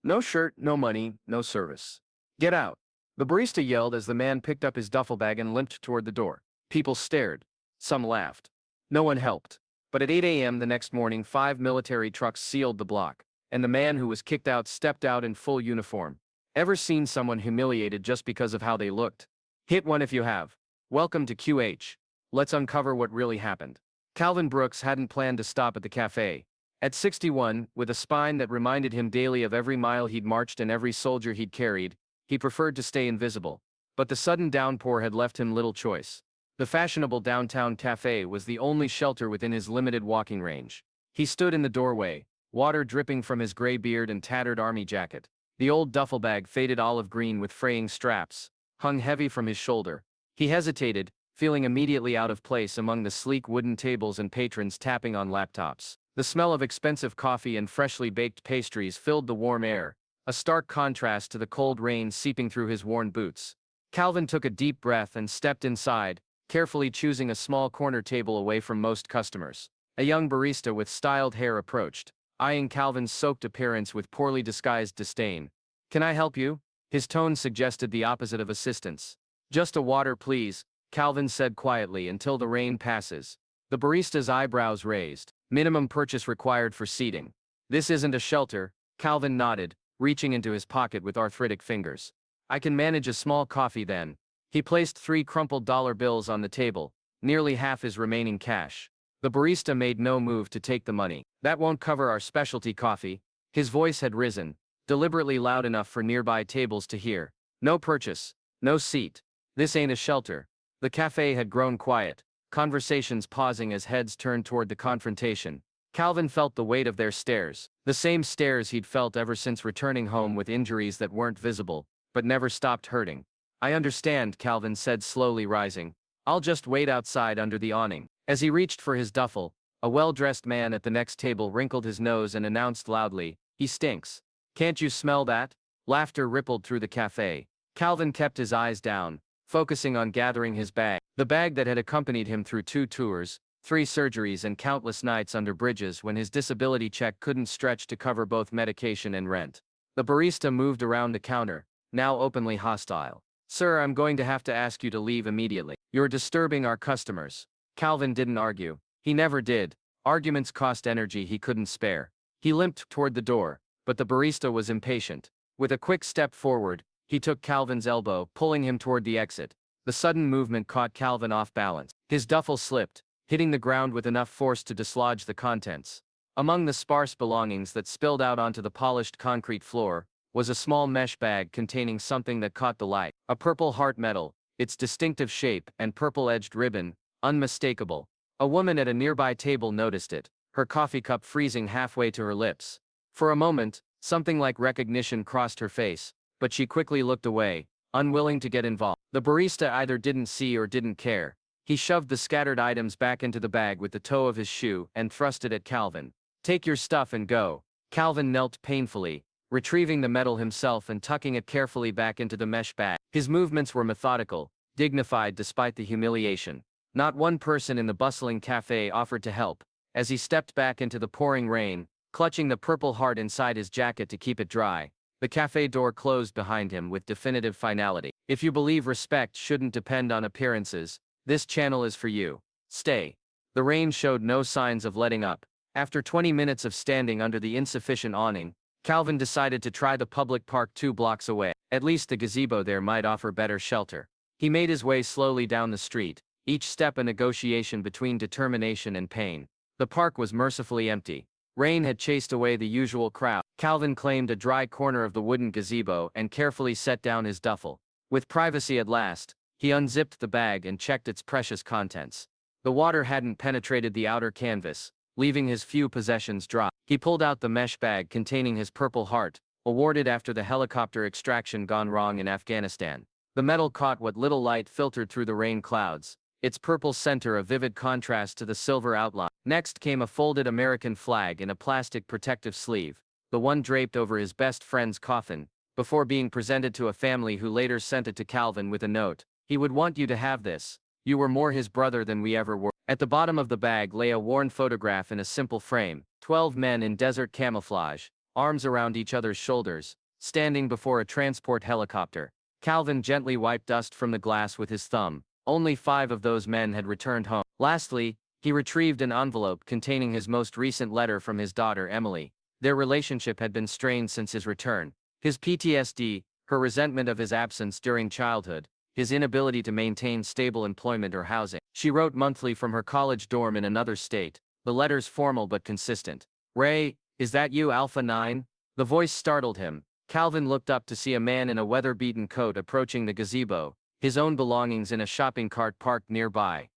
No shirt, no money, no service. Get out. The barista yelled as the man picked up his duffel bag and limped toward the door. People stared. Some laughed. No one helped. But at 8 a.m. the next morning, 5 military trucks sealed the block, and the man who was kicked out stepped out in full uniform. Ever seen someone humiliated just because of how they looked? Hit one if you have. Welcome to QH. Let's uncover what really happened. Calvin Brooks hadn't planned to stop at the cafe. At 61, with a spine that reminded him daily of every mile he'd marched and every soldier he'd carried, he preferred to stay invisible. But the sudden downpour had left him little choice. The fashionable downtown cafe was the only shelter within his limited walking range. He stood in the doorway, water dripping from his gray beard and tattered army jacket. The old duffel bag, faded olive green with fraying straps, hung heavy from his shoulder. He hesitated, feeling immediately out of place among the sleek wooden tables and patrons tapping on laptops. The smell of expensive coffee and freshly baked pastries filled the warm air, a stark contrast to the cold rain seeping through his worn boots. Calvin took a deep breath and stepped inside, carefully choosing a small corner table away from most customers. A young barista with styled hair approached, eyeing Calvin's soaked appearance with poorly disguised disdain. "Can I help you?" His tone suggested the opposite of assistance. "Just a water, please," Calvin said quietly, "until the rain passes." The barista's eyebrows raised. "Minimum purchase required for seating." "This isn't a shelter," Calvin nodded, reaching into his pocket with arthritic fingers. "I can manage a small coffee then." He placed 3 crumpled dollar bills on the table, nearly half his remaining cash. The barista made no move to take the money. "That won't cover our specialty coffee." His voice had risen, deliberately loud enough for nearby tables to hear. "No purchase, no seat. This ain't a shelter." The cafe had grown quiet, conversations pausing as heads turned toward the confrontation. Calvin felt the weight of their stares, the same stares he'd felt ever since returning home with injuries that weren't visible, but never stopped hurting. "I understand," Calvin said, slowly rising. "I'll just wait outside under the awning." As he reached for his duffel, a well-dressed man at the next table wrinkled his nose and announced loudly, "He stinks. Can't you smell that?" Laughter rippled through the cafe. Calvin kept his eyes down, focusing on gathering his bag. The bag that had accompanied him through 2 tours, 3 surgeries and countless nights under bridges when his disability check couldn't stretch to cover both medication and rent. The barista moved around the counter, now openly hostile. "Sir, I'm going to have to ask you to leave immediately. You're disturbing our customers." Calvin didn't argue. He never did. Arguments cost energy he couldn't spare. He limped toward the door, but the barista was impatient. With a quick step forward, he took Calvin's elbow, pulling him toward the exit. The sudden movement caught Calvin off balance. His duffel slipped, hitting the ground with enough force to dislodge the contents. Among the sparse belongings that spilled out onto the polished concrete floor was a small mesh bag containing something that caught the light. A purple heart medal, its distinctive shape and purple-edged ribbon, unmistakable. A woman at a nearby table noticed it, her coffee cup freezing halfway to her lips. For a moment, something like recognition crossed her face, but she quickly looked away, unwilling to get involved. The barista either didn't see or didn't care. He shoved the scattered items back into the bag with the toe of his shoe and thrust it at Calvin. "Take your stuff and go." Calvin knelt painfully, retrieving the medal himself and tucking it carefully back into the mesh bag. His movements were methodical, dignified despite the humiliation. Not one person in the bustling cafe offered to help. As he stepped back into the pouring rain, clutching the purple heart inside his jacket to keep it dry, the cafe door closed behind him with definitive finality. If you believe respect shouldn't depend on appearances, this channel is for you. Stay. The rain showed no signs of letting up. After 20 minutes of standing under the insufficient awning, Calvin decided to try the public park 2 blocks away. At least the gazebo there might offer better shelter. He made his way slowly down the street, each step a negotiation between determination and pain. The park was mercifully empty. Rain had chased away the usual crowd. Calvin claimed a dry corner of the wooden gazebo and carefully set down his duffel. With privacy at last, he unzipped the bag and checked its precious contents. The water hadn't penetrated the outer canvas, leaving his few possessions dry. He pulled out the mesh bag containing his purple heart, awarded after the helicopter extraction gone wrong in Afghanistan. The metal caught what little light filtered through the rain clouds, its purple center a vivid contrast to the silver outline. Next came a folded American flag in a plastic protective sleeve, the one draped over his best friend's coffin, before being presented to a family who later sent it to Calvin with a note. "He would want you to have this. You were more his brother than we ever were." At the bottom of the bag lay a worn photograph in a simple frame, 12 men in desert camouflage, arms around each other's shoulders, standing before a transport helicopter. Calvin gently wiped dust from the glass with his thumb. Only 5 of those men had returned home. Lastly, he retrieved an envelope containing his most recent letter from his daughter Emily. Their relationship had been strained since his return. His PTSD, her resentment of his absence during childhood, his inability to maintain stable employment or housing. She wrote monthly from her college dorm in another state, the letters formal but consistent. "Ray, is that you, Alpha 9? The voice startled him. Calvin looked up to see a man in a weather-beaten coat approaching the gazebo, his own belongings in a shopping cart parked nearby.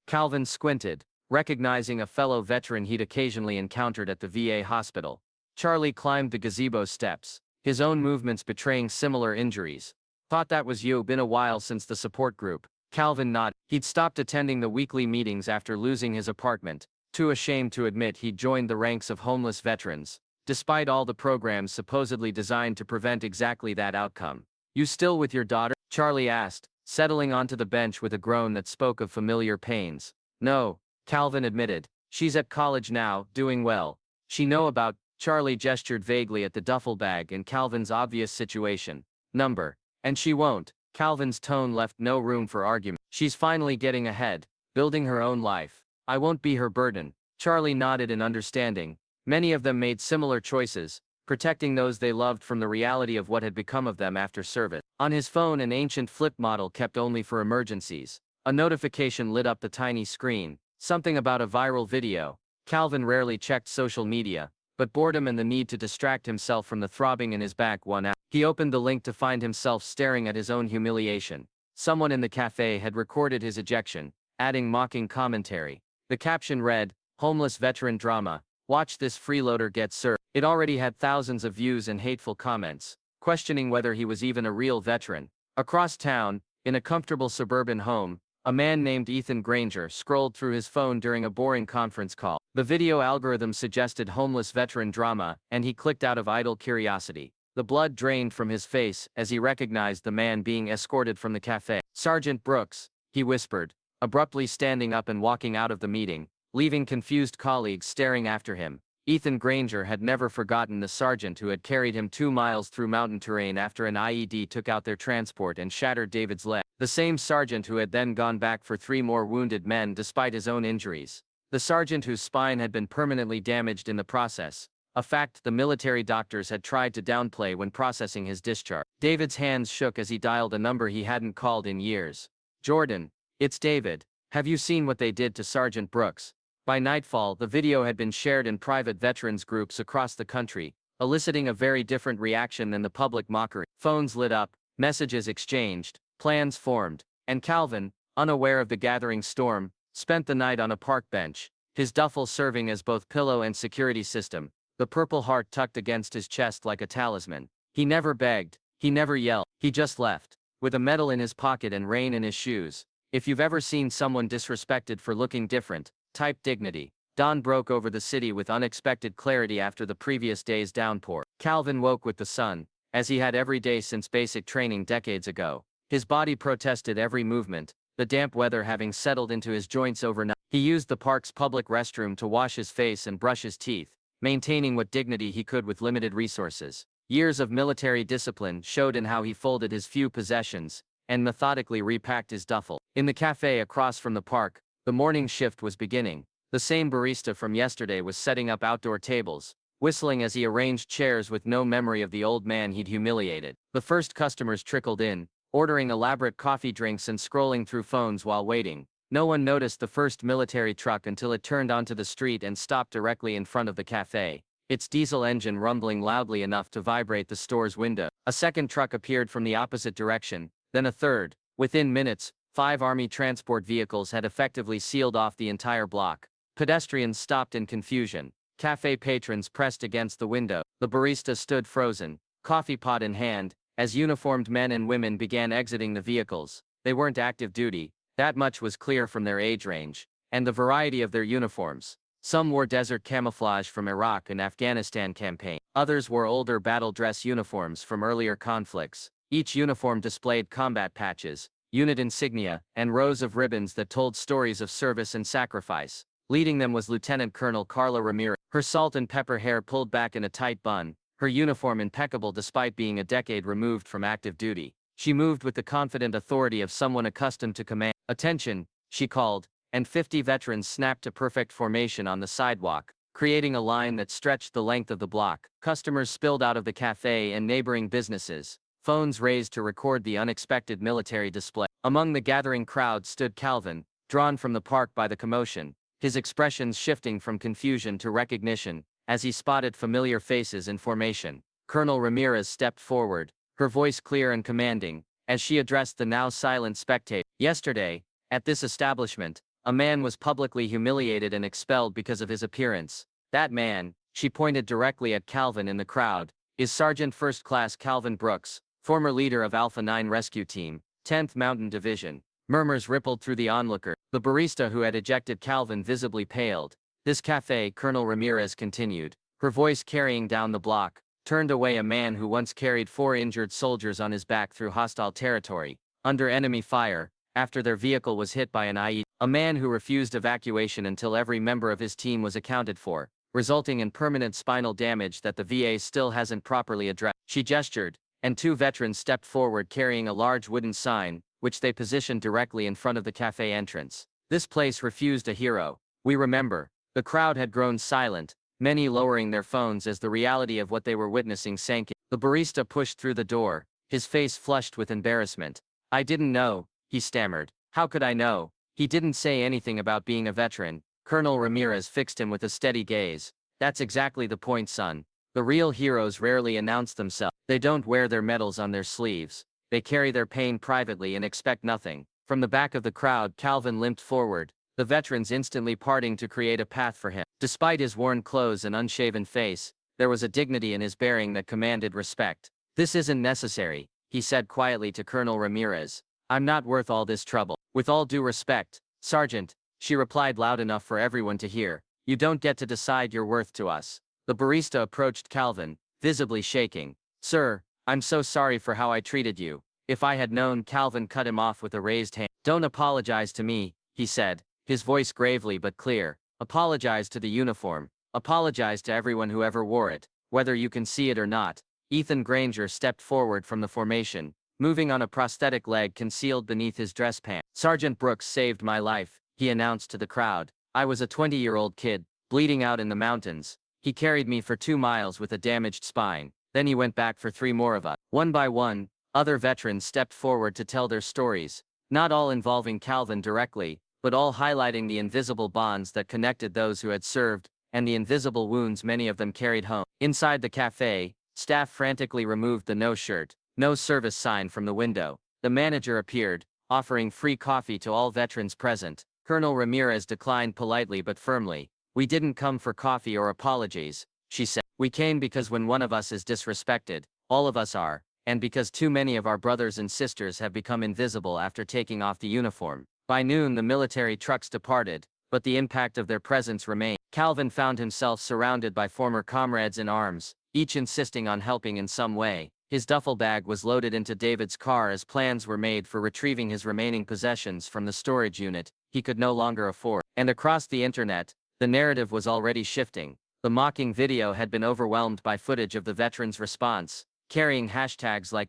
Calvin squinted, recognizing a fellow veteran he'd occasionally encountered at the VA hospital. Charlie climbed the gazebo steps, his own movements betraying similar injuries. "Thought that was you. Been a while since the support group." Calvin nodded. He'd stopped attending the weekly meetings after losing his apartment, too ashamed to admit he'd joined the ranks of homeless veterans, despite all the programs supposedly designed to prevent exactly that outcome. "You still with your daughter?" Charlie asked, settling onto the bench with a groan that spoke of familiar pains. "No," Calvin admitted. "She's at college now, doing well. She know about..." Charlie gestured vaguely at the duffel bag and Calvin's obvious situation. "Number. And she won't." Calvin's tone left no room for argument. "She's finally getting ahead, building her own life. I won't be her burden." Charlie nodded in understanding. Many of them made similar choices, protecting those they loved from the reality of what had become of them after service. On his phone, an ancient flip model kept only for emergencies. A notification lit up the tiny screen, something about a viral video. Calvin rarely checked social media, but boredom and the need to distract himself from the throbbing in his back won out. He opened the link to find himself staring at his own humiliation. Someone in the cafe had recorded his ejection, adding mocking commentary. The caption read, "Homeless veteran drama. Watch this freeloader get served." It already had thousands of views and hateful comments, questioning whether he was even a real veteran. Across town, in a comfortable suburban home, a man named Ethan Granger scrolled through his phone during a boring conference call. The video algorithm suggested homeless veteran drama, and he clicked out of idle curiosity. The blood drained from his face as he recognized the man being escorted from the cafe. "Sergeant Brooks," he whispered, abruptly standing up and walking out of the meeting, leaving confused colleagues staring after him. Ethan Granger had never forgotten the sergeant who had carried him 2 miles through mountain terrain after an IED took out their transport and shattered David's leg. The same sergeant who had then gone back for 3 more wounded men despite his own injuries. The sergeant whose spine had been permanently damaged in the process, a fact the military doctors had tried to downplay when processing his discharge. David's hands shook as he dialed a number he hadn't called in years. "Jordan, it's David. Have you seen what they did to Sergeant Brooks?" By nightfall, the video had been shared in private veterans groups across the country, eliciting a very different reaction than the public mockery. Phones lit up, messages exchanged, plans formed, and Calvin, unaware of the gathering storm, spent the night on a park bench, his duffel serving as both pillow and security system, the Purple Heart tucked against his chest like a talisman. He never begged, he never yelled, he just left, with a medal in his pocket and rain in his shoes. If you've ever seen someone disrespected for looking different, type dignity. Dawn broke over the city with unexpected clarity after the previous day's downpour. Calvin woke with the sun, as he had every day since basic training decades ago. His body protested every movement, the damp weather having settled into his joints overnight. He used the park's public restroom to wash his face and brush his teeth, maintaining what dignity he could with limited resources. Years of military discipline showed in how he folded his few possessions and methodically repacked his duffel. In the cafe across from the park, the morning shift was beginning. The same barista from yesterday was setting up outdoor tables, whistling as he arranged chairs with no memory of the old man he'd humiliated. The first customers trickled in, ordering elaborate coffee drinks and scrolling through phones while waiting. No one noticed the first military truck until it turned onto the street and stopped directly in front of the cafe, its diesel engine rumbling loudly enough to vibrate the store's window. A second truck appeared from the opposite direction, then a third. Within minutes, 5 Army transport vehicles had effectively sealed off the entire block. Pedestrians stopped in confusion. Cafe patrons pressed against the window. The barista stood frozen, coffee pot in hand, as uniformed men and women began exiting the vehicles. They weren't active duty, that much was clear from their age range, and the variety of their uniforms. Some wore desert camouflage from Iraq and Afghanistan campaign. Others wore older battle dress uniforms from earlier conflicts. Each uniform displayed combat patches, unit insignia, and rows of ribbons that told stories of service and sacrifice. Leading them was Lieutenant Colonel Carla Ramirez. Her salt and pepper hair pulled back in a tight bun, her uniform impeccable despite being a decade removed from active duty. She moved with the confident authority of someone accustomed to command. "Attention," she called, and 50 veterans snapped to perfect formation on the sidewalk, creating a line that stretched the length of the block. Customers spilled out of the cafe and neighboring businesses, phones raised to record the unexpected military display. Among the gathering crowd stood Calvin, drawn from the park by the commotion, his expressions shifting from confusion to recognition, as he spotted familiar faces in formation. Colonel Ramirez stepped forward, her voice clear and commanding, as she addressed the now silent spectator. "Yesterday, at this establishment, a man was publicly humiliated and expelled because of his appearance. That man," she pointed directly at Calvin in the crowd, "is Sergeant First Class Calvin Brooks, former leader of Alpha 9 Rescue Team, 10th Mountain Division." Murmurs rippled through the onlooker. The barista who had ejected Calvin visibly paled. "This cafe," Colonel Ramirez continued, her voice carrying down the block, "turned away a man who once carried 4 injured soldiers on his back through hostile territory, under enemy fire, after their vehicle was hit by an IED. A man who refused evacuation until every member of his team was accounted for, resulting in permanent spinal damage that the VA still hasn't properly addressed." She gestured, and 2 veterans stepped forward carrying a large wooden sign, which they positioned directly in front of the cafe entrance. "This place refused a hero. We remember." The crowd had grown silent, many lowering their phones as the reality of what they were witnessing sank in. The barista pushed through the door, his face flushed with embarrassment. "I didn't know," he stammered. "How could I know?" "He didn't say anything about being a veteran." Colonel Ramirez fixed him with a steady gaze. "That's exactly the point, son. The real heroes rarely announce themselves. They don't wear their medals on their sleeves. They carry their pain privately and expect nothing." From the back of the crowd, Calvin limped forward, the veterans instantly parting to create a path for him. Despite his worn clothes and unshaven face, there was a dignity in his bearing that commanded respect. "This isn't necessary," he said quietly to Colonel Ramirez. "I'm not worth all this trouble." "With all due respect, Sergeant," she replied loud enough for everyone to hear, "you don't get to decide your worth to us." The barista approached Calvin, visibly shaking. "Sir, I'm so sorry for how I treated you." "If I had known," Calvin cut him off with a raised hand. "Don't apologize to me," he said, his voice gravely but clear. "Apologize to the uniform. Apologize to everyone who ever wore it, whether you can see it or not." Ethan Granger stepped forward from the formation, moving on a prosthetic leg concealed beneath his dress pants. "Sergeant Brooks saved my life," he announced to the crowd. "I was a 20-year-old kid, bleeding out in the mountains. He carried me for 2 miles with a damaged spine. Then he went back for 3 more of us." One by one, other veterans stepped forward to tell their stories, not all involving Calvin directly, but all highlighting the invisible bonds that connected those who had served, and the invisible wounds many of them carried home. Inside the cafe, staff frantically removed the "no shirt, no service" sign from the window. The manager appeared, offering free coffee to all veterans present. Colonel Ramirez declined politely but firmly. "We didn't come for coffee or apologies," she said. "We came because when one of us is disrespected, all of us are, and because too many of our brothers and sisters have become invisible after taking off the uniform." By noon the military trucks departed, but the impact of their presence remained. Calvin found himself surrounded by former comrades in arms, each insisting on helping in some way. His duffel bag was loaded into David's car as plans were made for retrieving his remaining possessions from the storage unit he could no longer afford. And across the internet, the narrative was already shifting. The mocking video had been overwhelmed by footage of the veterans' response, carrying hashtags like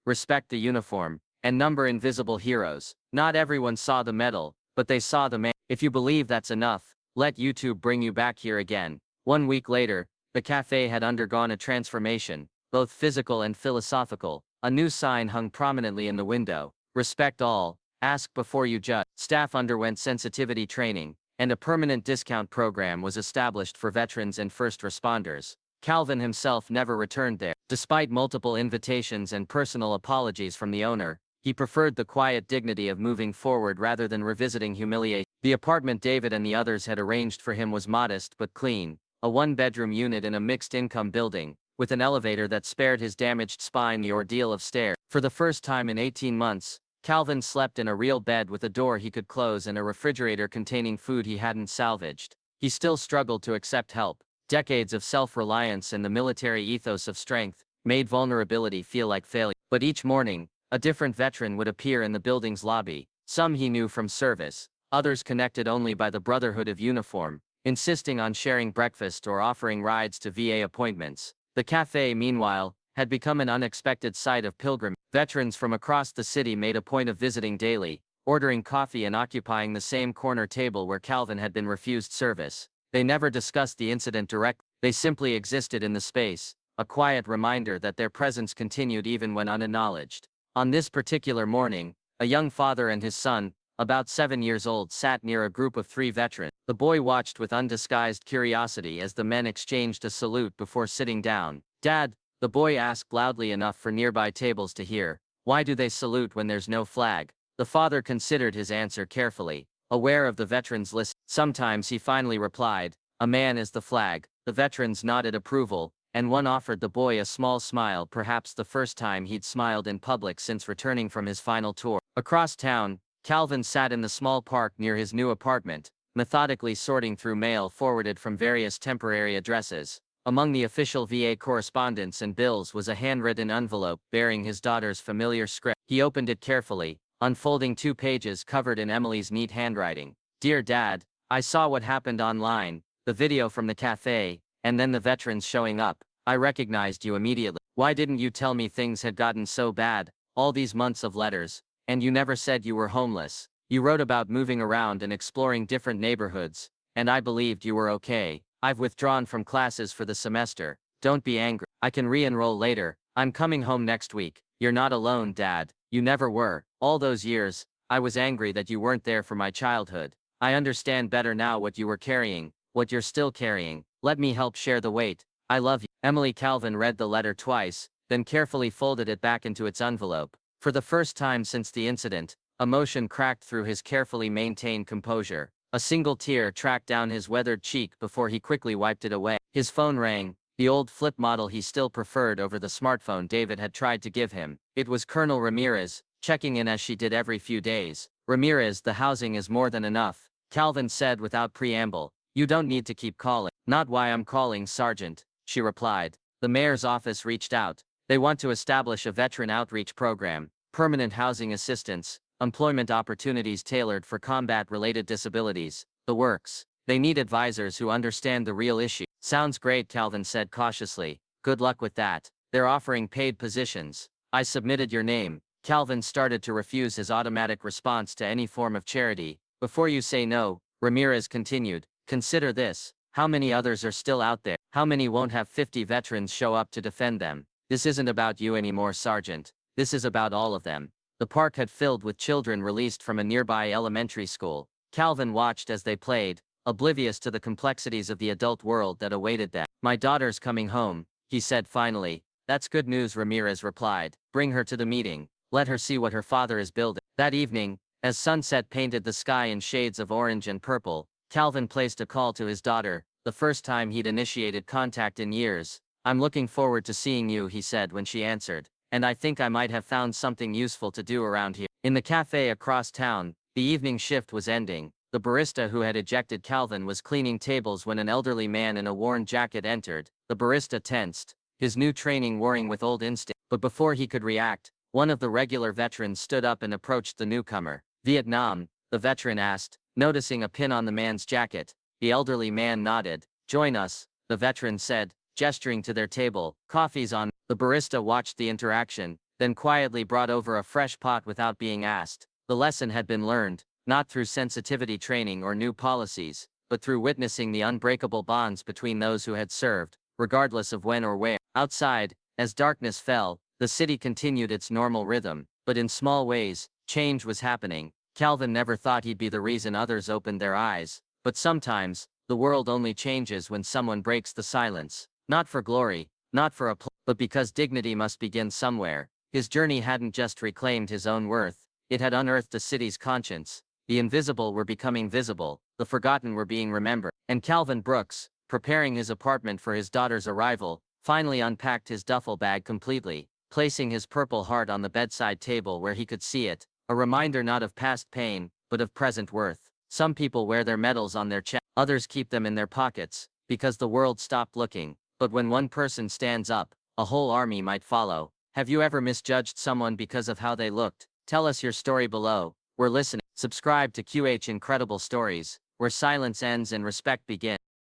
#respect the uniform, and #invisible heroes. Not everyone saw the medal, but they saw the man. If you believe that's enough, let YouTube bring you back here again. 1 week later, the cafe had undergone a transformation, both physical and philosophical. A new sign hung prominently in the window: "Respect all, ask before you judge." Staff underwent sensitivity training, and a permanent discount program was established for veterans and first responders. Calvin himself never returned there. Despite multiple invitations and personal apologies from the owner, he preferred the quiet dignity of moving forward rather than revisiting humiliation. The apartment David and the others had arranged for him was modest but clean, a 1-bedroom unit in a mixed-income building, with an elevator that spared his damaged spine the ordeal of stairs. For the first time in 18 months, Calvin slept in a real bed with a door he could close and a refrigerator containing food he hadn't salvaged. He still struggled to accept help. Decades of self-reliance and the military ethos of strength made vulnerability feel like failure. But each morning, a different veteran would appear in the building's lobby. Some he knew from service, Others connected only by the brotherhood of uniform, insisting on sharing breakfast or offering rides to VA appointments. The cafe, meanwhile, had become an unexpected site of pilgrimage. Veterans from across the city made a point of visiting daily, ordering coffee and occupying the same corner table where Calvin had been refused service. They never discussed the incident directly, they simply existed in the space, a quiet reminder that their presence continued even when unacknowledged. On this particular morning, a young father and his son, about 7 years old, sat near a group of 3 veterans. The boy watched with undisguised curiosity as the men exchanged a salute before sitting down. "Dad," the boy asked loudly enough for nearby tables to hear, "why do they salute when there's no flag?" The father considered his answer carefully, aware of the veteran's list. Sometimes he finally replied, "A man is the flag." The veterans nodded approval, and one offered the boy a small smile, perhaps the first time he'd smiled in public since returning from his final tour. Across town, Calvin sat in the small park near his new apartment, methodically sorting through mail forwarded from various temporary addresses. Among the official VA correspondence and bills was a handwritten envelope bearing his daughter's familiar script. He opened it carefully, unfolding 2 pages covered in Emily's neat handwriting. "Dear Dad, I saw what happened online, the video from the cafe, and then the veterans showing up. I recognized you immediately. Why didn't you tell me things had gotten so bad, all these months of letters? And you never said you were homeless. You wrote about moving around and exploring different neighborhoods, and I believed you were okay. I've withdrawn from classes for the semester. Don't be angry. I can re-enroll later. I'm coming home next week. You're not alone, Dad. You never were. All those years, I was angry that you weren't there for my childhood. I understand better now what you were carrying, what you're still carrying. Let me help share the weight. I love you." Emily. Calvin read the letter twice, then carefully folded it back into its envelope. For the first time since the incident, emotion cracked through his carefully maintained composure. A single tear tracked down his weathered cheek before he quickly wiped it away. His phone rang, the old flip model he still preferred over the smartphone David had tried to give him. It was Colonel Ramirez, checking in as she did every few days. "Ramirez, the housing is more than enough," Calvin said without preamble. "You don't need to keep calling." "Not why I'm calling, Sergeant," she replied. "The mayor's office reached out. They want to establish a veteran outreach program, permanent housing assistance, employment opportunities tailored for combat-related disabilities, the works. They need advisors who understand the real issue." "Sounds great," Calvin said cautiously. "Good luck with that. They're offering paid positions. I submitted your name." Calvin started to refuse his automatic response to any form of charity. "Before you say no," Ramirez continued, "consider this. How many others are still out there? How many won't have 50 veterans show up to defend them? This isn't about you anymore, Sergeant. This is about all of them." The park had filled with children released from a nearby elementary school. Calvin watched as they played, oblivious to the complexities of the adult world that awaited them. "My daughter's coming home," he said finally. "That's good news," Ramirez replied. "Bring her to the meeting. Let her see what her father is building." That evening, as sunset painted the sky in shades of orange and purple, Calvin placed a call to his daughter, the first time he'd initiated contact in years. "I'm looking forward to seeing you," he said when she answered. "And I think I might have found something useful to do around here." In the cafe across town, the evening shift was ending. The barista who had ejected Calvin was cleaning tables when an elderly man in a worn jacket entered. The barista tensed, his new training warring with old instinct. But before he could react, one of the regular veterans stood up and approached the newcomer. "Vietnam?" the veteran asked, noticing a pin on the man's jacket. The elderly man nodded. "Join us," the veteran said, gesturing to their table. "Coffee's on." The barista watched the interaction, then quietly brought over a fresh pot without being asked. The lesson had been learned, not through sensitivity training or new policies, but through witnessing the unbreakable bonds between those who had served, regardless of when or where. Outside, as darkness fell, the city continued its normal rhythm, but in small ways, change was happening. Calvin never thought he'd be the reason others opened their eyes, but sometimes, the world only changes when someone breaks the silence. Not for glory, not for applause, but because dignity must begin somewhere. His journey hadn't just reclaimed his own worth, it had unearthed a city's conscience. The invisible were becoming visible, the forgotten were being remembered. And Calvin Brooks, preparing his apartment for his daughter's arrival, finally unpacked his duffel bag completely, placing his Purple Heart on the bedside table where he could see it, a reminder not of past pain, but of present worth. Some people wear their medals on their chest, others keep them in their pockets, because the world stopped looking. But when one person stands up, a whole army might follow. Have you ever misjudged someone because of how they looked? Tell us your story below. We're listening. Subscribe to QH Incredible Stories, where silence ends and respect begins.